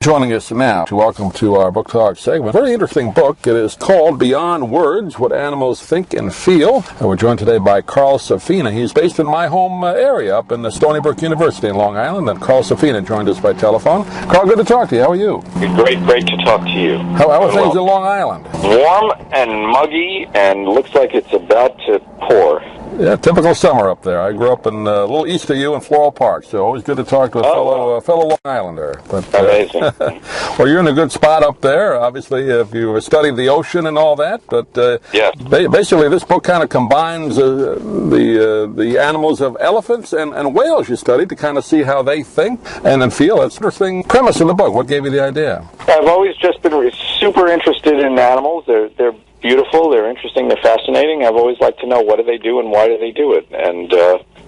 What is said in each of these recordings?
Joining us now, welcome to our Book Talk segment. Very interesting book. It is called Beyond Words, What Animals Think and Feel. And we're joined today by Carl Safina. He's based in my home area up in Stony Brook University in Long Island. And Carl Safina joined us by telephone. Carl, good to talk to you. How are you? Great to talk to you. How are things in Long Island? Warm and muggy and looks like it's about to pour. Yeah, typical summer up there. I grew up in a little east of you in Floral Park, so always good to talk to a fellow Long Islander. But, amazing. Well, you're in a good spot up there, obviously, if you studied the ocean and all that. But yes. Basically, this book kind of combines the animals of elephants and whales you studied to kind of see how they think and feel. That's an interesting premise of the book. What gave you the idea? I've always just been super interested in animals. They're beautiful, they're interesting, they're fascinating. I've always liked to know what do they do and why do they do it, and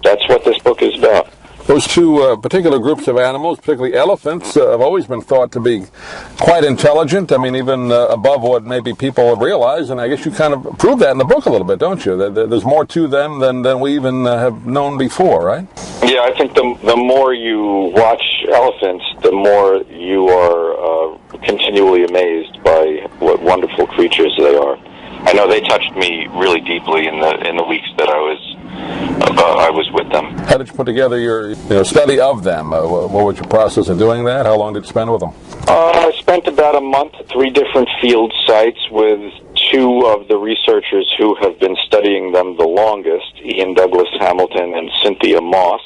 that's what this book is about. Those two particular groups of animals, particularly elephants, have always been thought to be quite intelligent. I mean, even above what maybe people realize, and I guess you kind of prove that in the book a little bit, don't you? There's more to them than we even have known before, right? Yeah, I think the more you watch elephants, the more you are continually amazed by what wonderful creatures they are. I know they touched me really deeply in the weeks that I was with them. How did you put together your study of them? What was your process of doing that? How long did you spend with them? I spent about a month at 3 different field sites with 2 of the researchers who have been studying them the longest, Ian Douglas Hamilton and Cynthia Moss.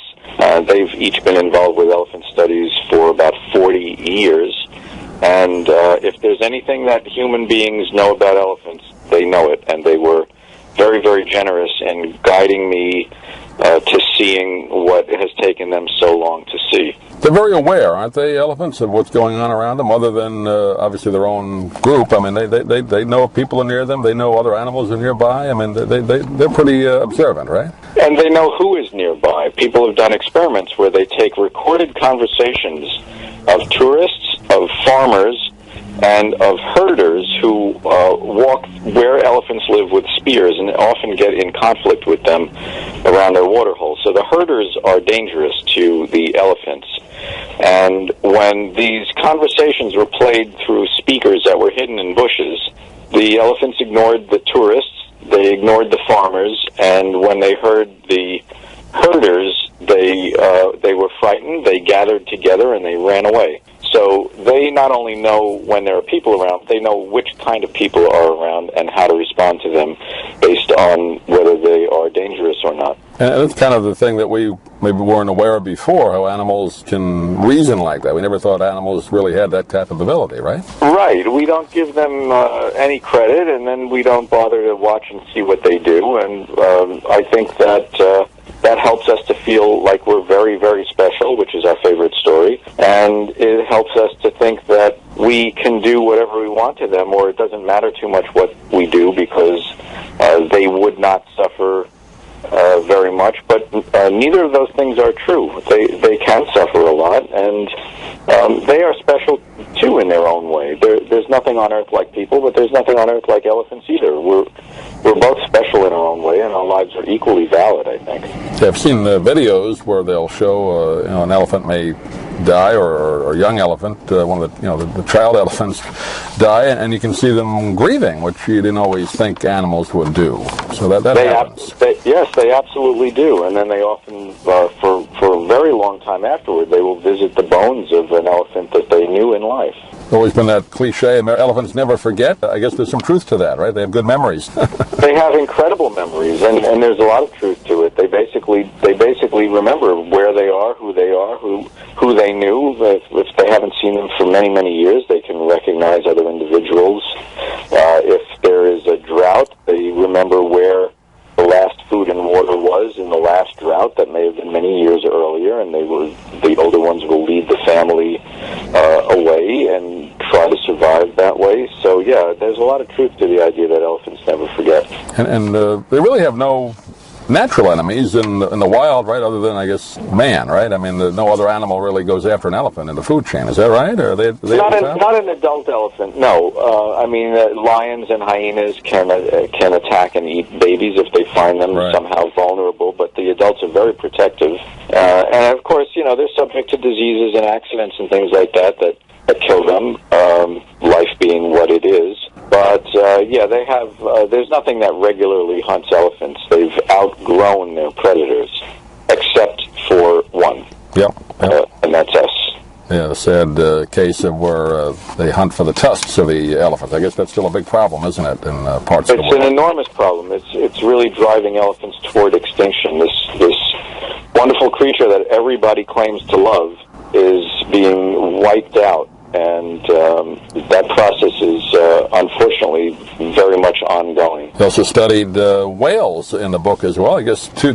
They've each been involved with elephant studies for about 40 years. And if there's anything that human beings know about elephants, they know it. And they were very, very generous in guiding me to seeing what has taken them so long to see. They're very aware, aren't they, elephants, of what's going on around them, other than obviously their own group. I mean, they know if people are near them. They know other animals are nearby. I mean, they're pretty observant, right? And they know who is nearby. People have done experiments where they take recorded conversations of tourists, of farmers, and of herders who walk where elephants live with spears and often get in conflict with them around their water holes. So the herders are dangerous to the elephants. And when these conversations were played through speakers that were hidden in bushes, the elephants ignored the tourists, they ignored the farmers, and when they heard the herders, they were frightened, they gathered together, and they ran away. So they not only know when there are people around, they know which kind of people are around and how to respond to them based on whether they are dangerous or not. And that's kind of the thing that we maybe weren't aware of before, how animals can reason like that. We never thought animals really had that type of ability, right? Right. We don't give them any credit, and then we don't bother to watch and see what they do. And I think that that helps us to feel like we're very, very special, which is our favorite story. And it helps us to think that we can do whatever we want to them, or it doesn't matter too much what we do because they would not suffer very much. But neither of those things are true. They can suffer a lot, and they are special too in their own way. There's nothing on earth like people, but there's nothing on earth like elephants either. We're both special in our own way, and our lives are equally valid, I think. Yeah, I've seen the videos where they'll show an elephant may die, or a young elephant, one of the child elephants die, and you can see them grieving, which you didn't always think animals would do. So that happens. Yes, they absolutely do, and then they often, for a very long time afterward, they will visit the bones of an elephant that they knew in life. There's always been that cliche, elephants never forget. I guess there's some truth to that, right? They have good memories. They have incredible memories, and there's a lot of truth to it. They basically remember where they are, who they knew. If they haven't seen them for many, many years, they can recognize other individuals. If there is a drought, they remember where the last food and water was in the last drought that may have been many years earlier, and the older ones will lead the family away and try to survive that way. So yeah, there's a lot of truth to the idea that elephants never forget. And they really have no natural enemies in the wild, right? Other than, I guess, man, right? I mean, no other animal really goes after an elephant in the food chain. Is that right? Or are they not an adult elephant? No. I mean, lions and hyenas can attack and eat babies if they find them somehow vulnerable. But the adults are very protective, and of course, they're subject to diseases and accidents and things like that kill Yeah, they have. There's nothing that regularly hunts elephants. They've outgrown their predators, except for one. Yep. And that's us. Yeah, the sad case of where they hunt for the tusks of the elephants. I guess that's still a big problem, isn't it, in parts of the world? It's an enormous problem. It's really driving elephants toward extinction. This wonderful creature that everybody claims to love is being wiped out. And that process is, unfortunately, very much ongoing. You also studied whales in the book as well. I guess two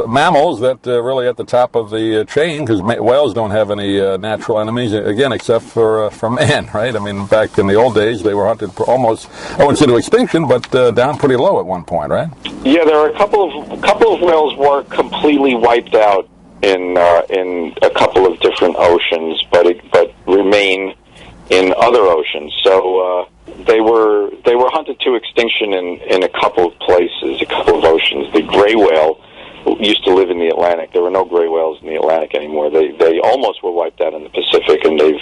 mammals that really at the top of the chain, because whales don't have any natural enemies, again, except for man, right? I mean, back in the old days, they were hunted almost, I wouldn't say to extinction, but down pretty low at one point, right? Yeah, there are a couple of whales were completely wiped out in a couple of different oceans, but remain in other oceans. So they were hunted to extinction in a couple of places, a couple of oceans. The gray whale used to live in the Atlantic. There were no gray whales in the Atlantic anymore. They almost were wiped out in the Pacific, and they've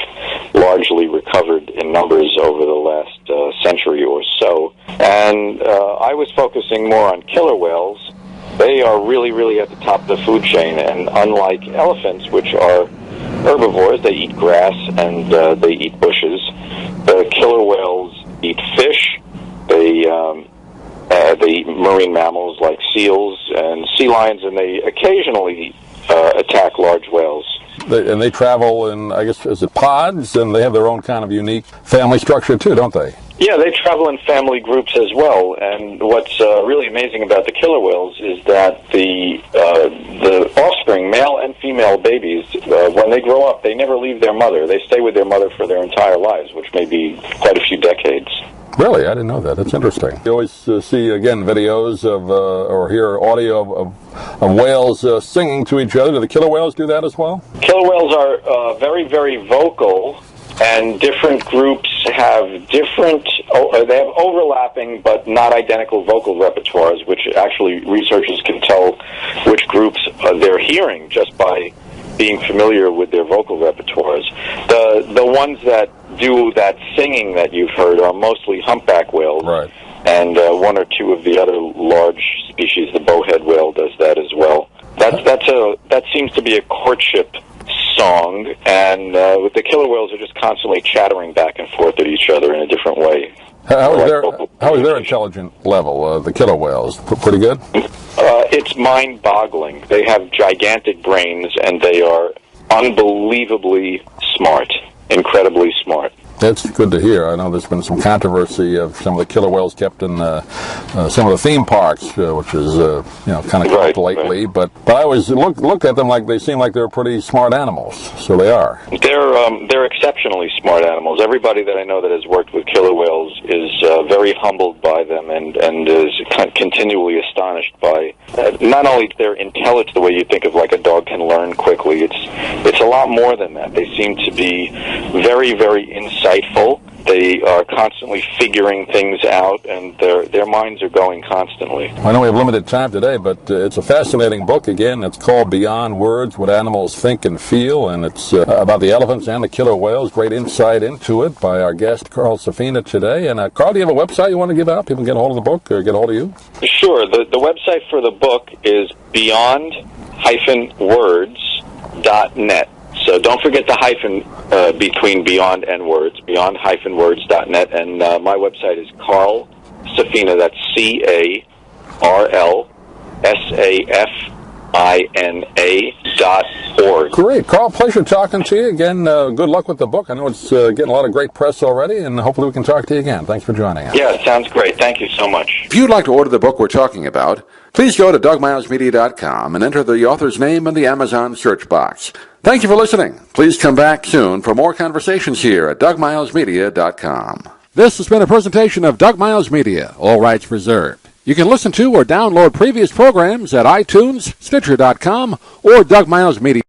largely recovered in numbers over the last century or so. And I was focusing more on killer whales. They are really, really at the top of the food chain, and unlike elephants, which are herbivores, they eat grass and they eat bushes. The killer whales eat fish. They eat marine mammals like seals and sea lions, and they occasionally attack large whales. And they travel in, I guess, is it pods? And they have their own kind of unique family structure too, don't they? Yeah, they travel in family groups as well. And what's really amazing about the killer whales is that the offspring, male and female babies, when they grow up, they never leave their mother. They stay with their mother for their entire lives, which may be quite a few decades. Really? I didn't know that. That's interesting. You always see, again, videos of, or hear audio of whales singing to each other. Do the killer whales do that as well? Killer whales are very, very vocal, and different groups have different, they have overlapping but not identical vocal repertoires, which actually researchers can tell which groups they're hearing just by being familiar with their vocal repertoires. The ones that do that singing that you've heard are mostly humpback whales, right, and one or two of the other large species. The bowhead whale does that as well. That seems to be a courtship song, and with the killer whales are just constantly chattering back and forth at each other in a different way. How is their intelligent level, the killer whales? Pretty good? It's mind-boggling. They have gigantic brains, and they are unbelievably smart, incredibly smart. That's good to hear. I know there's been some controversy of some of the killer whales kept in some of the theme parks, which is kind of right, lately. Right. But I always look at them like they seem like they're pretty smart animals. So they are. They're exceptionally smart animals. Everybody that I know that has worked with killer whales is very humbled by them and is continually astonished by not only their intelligence, the way you think of like a dog can learn quickly. It's a lot more than that. They seem to be very, very insightful. They are constantly figuring things out, and their minds are going constantly. I know we have limited time today, but it's a fascinating book. Again, it's called Beyond Words, What Animals Think and Feel, and it's about the elephants and the killer whales. Great insight into it by our guest, Carl Safina, today. And Carl, do you have a website you want to give out? People can get a hold of the book or get a hold of you? Sure. The website for the book is beyond-words.net. So don't forget the hyphen between beyond and words, beyond-words.net. And my website is Carl Safina, that's CarlSafina.org. Great. Carl, pleasure talking to you. Again, good luck with the book. I know it's getting a lot of great press already, and hopefully we can talk to you again. Thanks for joining us. Yeah, sounds great. Thank you so much. If you'd like to order the book we're talking about, please go to DougMilesMedia.com and enter the author's name in the Amazon search box. Thank you for listening. Please come back soon for more conversations here at DougMilesMedia.com. This has been a presentation of Doug Miles Media, all rights reserved. You can listen to or download previous programs at iTunes, Stitcher.com, or Doug Miles Media.